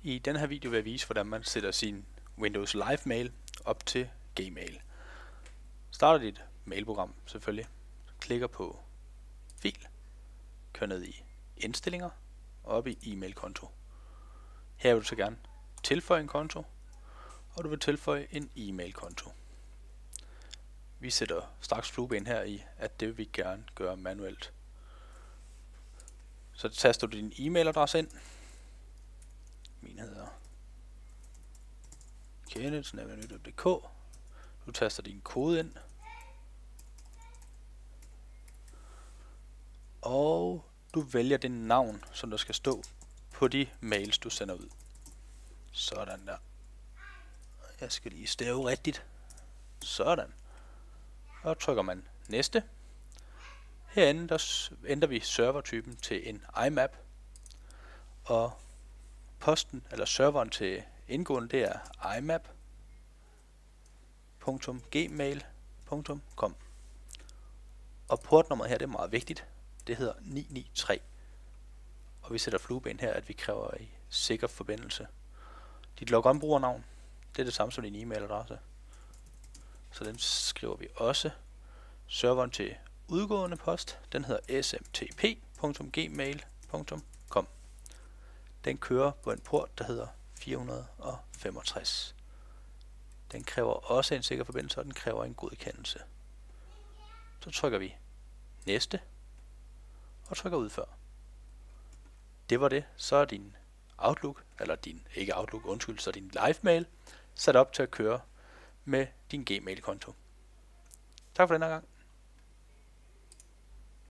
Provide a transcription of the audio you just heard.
I denne her video vil jeg vise, hvordan man sætter sin Windows Live Mail op til Gmail. Starter dit mailprogram selvfølgelig, klikker på Fil, kører ned i Indstillinger og op i E-mail-konto. Her vil du så gerne tilføje en konto, og du vil tilføje en e-mail-konto. Vi sætter straks flueben her i, at det vil vi gerne gøre manuelt. Så taster du din e-mailadresse ind. Min hedder kenneth@nytop.dk. Du taster din kode ind. Og du vælger det navn, som der skal stå på de mails, du sender ud. Sådan der. Jeg skal lige stave rigtigt. Sådan. Og trykker man næste. Herinde der ændrer vi servertypen til en IMAP. Og posten eller serveren til indgående det er imap.gmail.com. Og portnummeret her det er meget vigtigt. Det hedder 993. Og vi sætter flueben her, at vi kræver en sikker forbindelse. Dit logon-brugernavn, det er det samme som din e-mailadresse. Så den skriver vi også. Serveren til udgående post, den hedder smtp.gmail.com. Den kører på en port, der hedder 465. Den kræver også en sikker forbindelse, og den kræver en godkendelse. Så trykker vi næste, og trykker udfør. Det var det. Så er din Outlook, eller ikke Outlook, undskyld, så din live mail sat op til at køre med din Gmail-konto. Tak for denne gang.